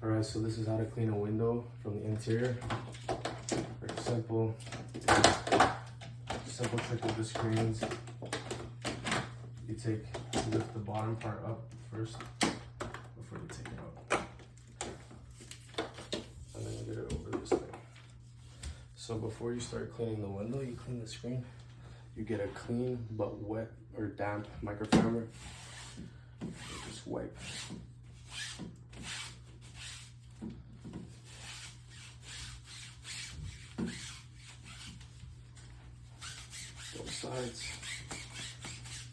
Alright, so this is how to clean a window from the interior. Very simple. Simple trick with the screens. You lift the bottom part up first before you take it out. And then you get it over this thing. So before you start cleaning the window, you clean the screen. You get a clean but wet or damp microfiber. You just wipe. Both sides.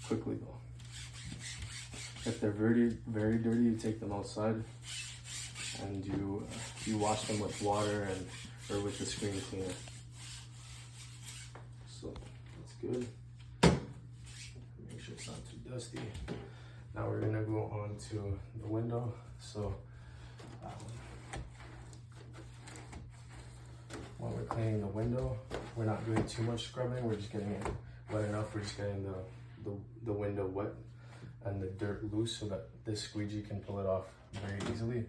Quickly though. If they're very, very dirty, you take them outside and you wash them with water or with the screen cleaner. So that's good. Make sure it's not too dusty. Now we're gonna go on to the window. So while we're cleaning the window, we're not doing too much scrubbing. We're just getting it wet enough. We're just getting the window wet and the dirt loose so that this squeegee can pull it off very easily.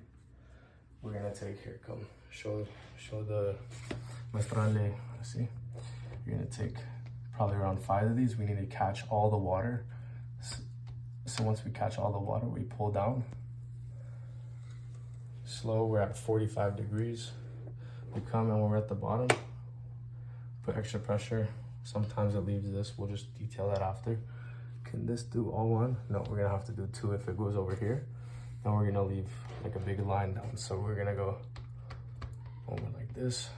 We're gonna take here, come show the maestrale. See, you're gonna take probably around 5 of these. We need to catch all the water. So once we catch all the water, we pull down. Slow, we're at 45 degrees. We come and we're at the bottom, put extra pressure. Sometimes it leaves this, we'll just detail that after. Can this do all one? No, we're gonna have to do 2 if it goes over here. Then we're gonna leave like a big line down. So we're gonna go over like this.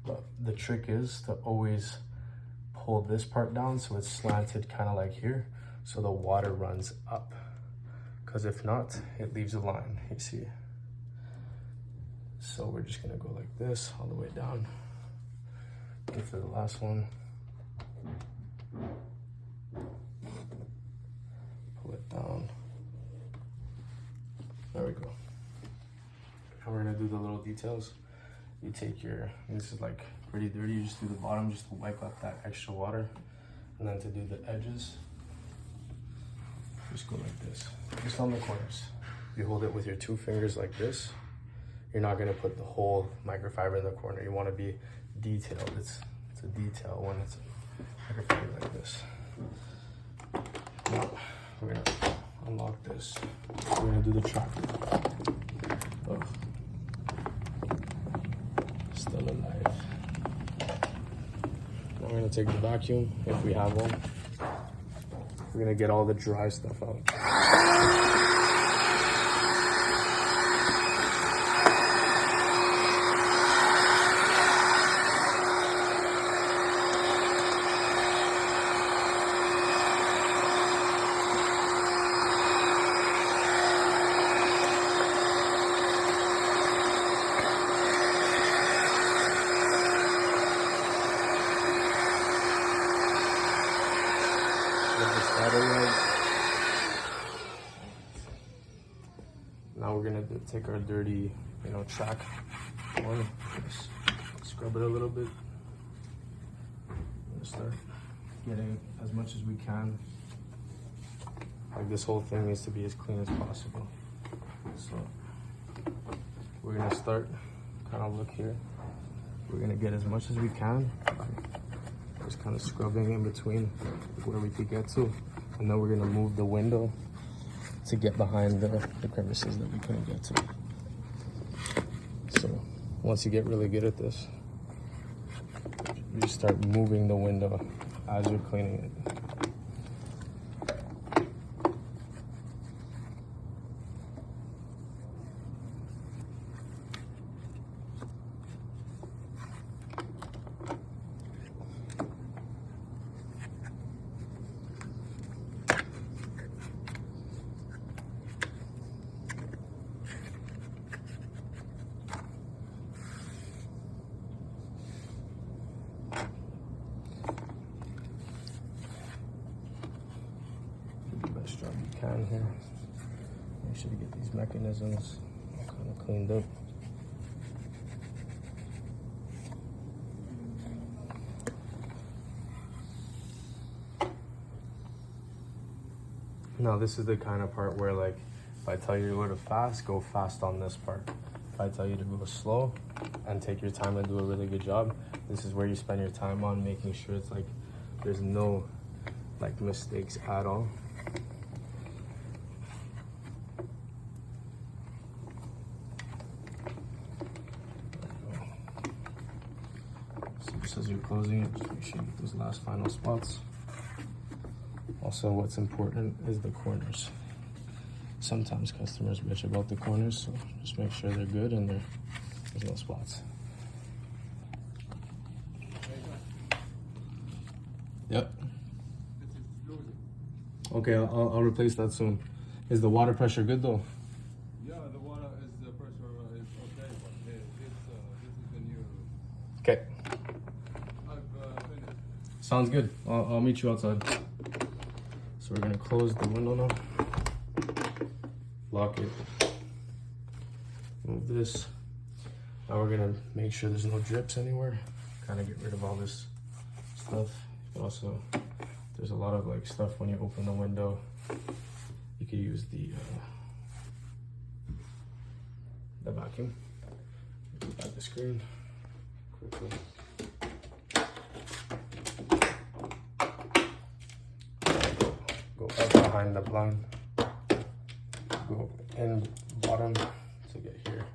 But the trick is to always pull this part down so it's slanted kind of like here, so the water runs up. Because if not, it leaves a line, you see. So we're just gonna go like this all the way down. Get for the last one. Pull it down. There we go. Now we're gonna do the little details. You take this is like pretty dirty, you just do the bottom just to wipe up that extra water. And then to do the edges, just go like this, just on the corners. You hold it with your 2 fingers like this. You're not gonna put the whole microfiber in the corner. You wanna be detailed. It's a detail when it's a microfiber like this. Now, we're gonna unlock this. We're gonna do the track. Oh. Still alive. Now we're gonna take the vacuum, if we have one. We're gonna get all the dry stuff out. Now we're gonna take our dirty, track one, just scrub it a little bit. We're gonna start getting as much as we can. Like this whole thing needs to be as clean as possible. So we're gonna start, kind of look here. We're gonna get as much as we can. Just kind of scrubbing in between where we could get to. And then we're gonna move the window to get behind the crevices that we couldn't get to. So once you get really good at this, you start moving the window as you're cleaning it. Best job you can here. Make sure to get these mechanisms kind of cleaned up. Now this is the kind of part where, like, if I tell you to go fast on this part. if I tell you to go slow and take your time and do a really good job, this is where you spend your time on making sure it's like there's no like mistakes at all. So just as you're closing it, just make sure you get those last final spots. Also, what's important is the corners. Sometimes customers bitch about the corners, so just make sure they're good and there's no spots. Yep. Okay, I'll replace that soon. Is the water pressure good though? Yeah, the water is the pressure is okay, but this is the new. Okay. I've finished. Sounds good. I'll meet you outside. So we're gonna close the window now. Lock it. Move this. Now we're gonna make sure there's no drips anywhere. Kind of get rid of all this stuff. But also, there's a lot of like stuff when you open the window. You could use the vacuum. Go back the screen quickly. Go up behind the blind. Go in bottom to get here.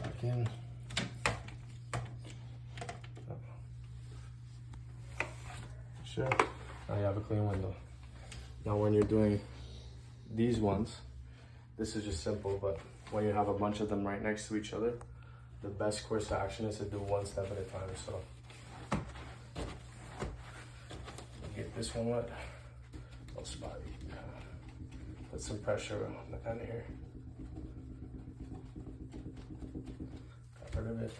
Back in. Sure. Now you have a clean window. Now when you're doing these ones, this is just simple, but when you have a bunch of them right next to each other, the best course of action is to do one step at a time. So get this one wet. Little spot. You can put some pressure on the end here. Got rid of it.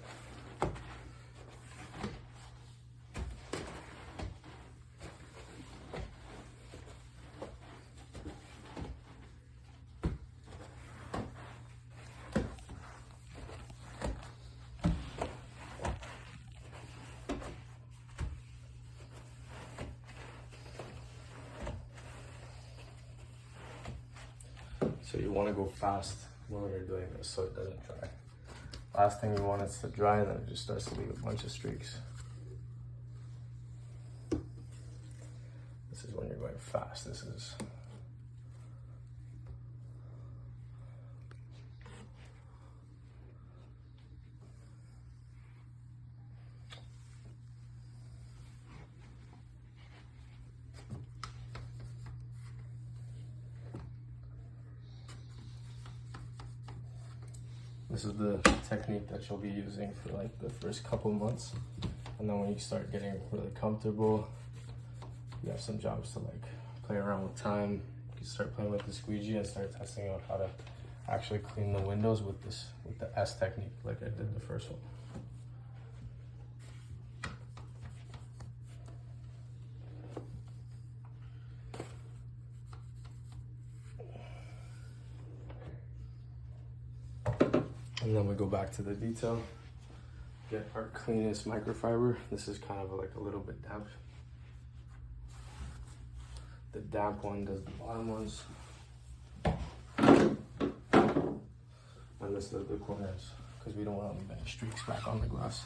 So you want to go fast when you're doing this so it doesn't dry. Last thing you want is to dry and then it just starts to leave a bunch of streaks. This is when you're going fast. This is This is the technique that you'll be using for like the first couple months. And then when you start getting really comfortable, you have some jobs to like play around with time. You can start playing with the squeegee and start testing out how to actually clean the windows with the S technique like I did the first one. And then we go back to the detail. Get our cleanest microfiber. This is kind of like a little bit damp. The damp one does the bottom ones. And this does the corners, because we don't want to leave any streaks back on the glass.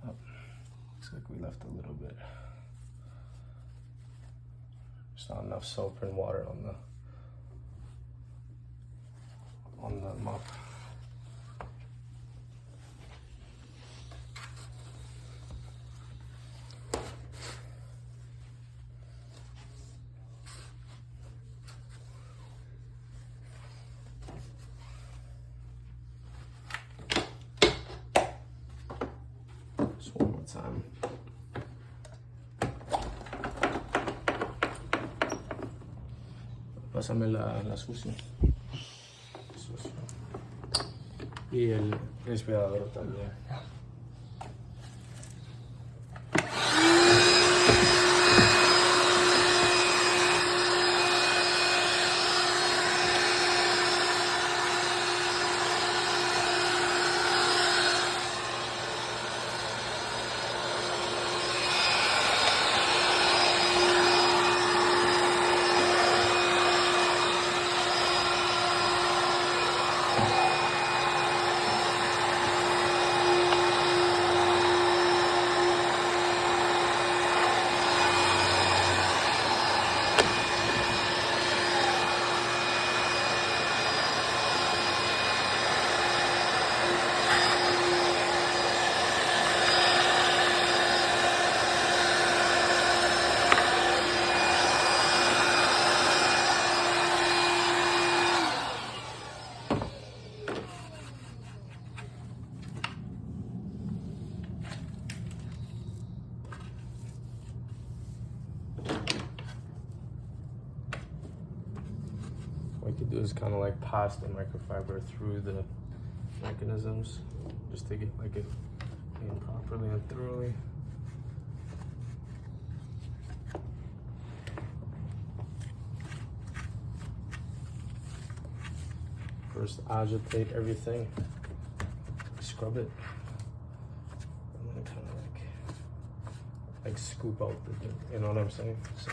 Oh, looks like we left a little bit. There's not enough soap and water on the mop. Just one more time. Pásame la sucia. Sucio. Y el respirador también. do is kind of like pass the microfiber through the mechanisms just to get like it cleaned properly and thoroughly. First agitate everything, scrub it, and then kind of like scoop out the dirt, you know what I'm saying? So,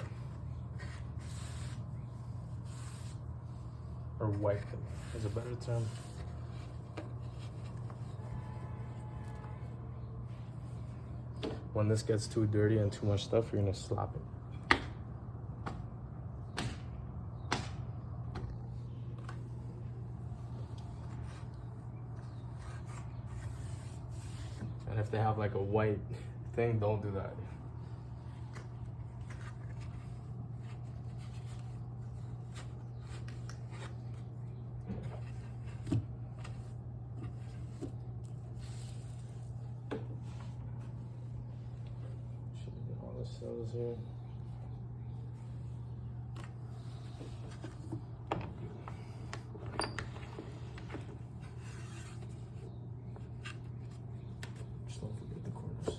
or wipe it is a better term. When this gets too dirty and too much stuff, you're gonna slap it. And if they have like a white thing, don't do that. Should get all the cells here. Just don't forget the corners.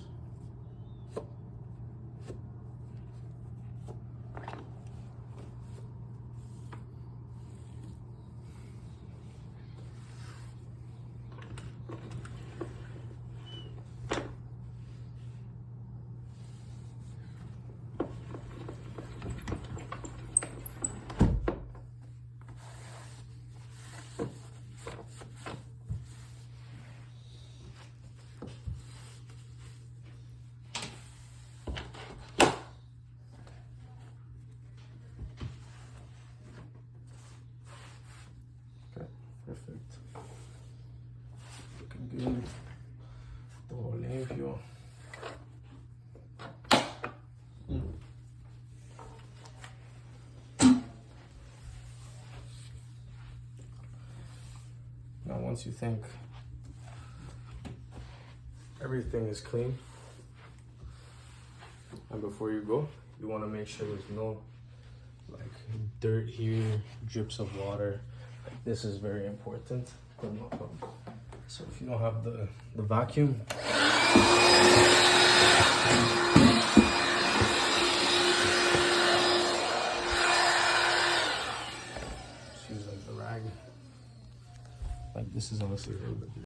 Perfect. Looking good. Todo limpio. Now, once you think everything is clean, and before you go, you want to make sure there's no like dirt here, drips of water. This is very important. So if you don't have the vacuum, just use like the rag. Like this is honestly a little bit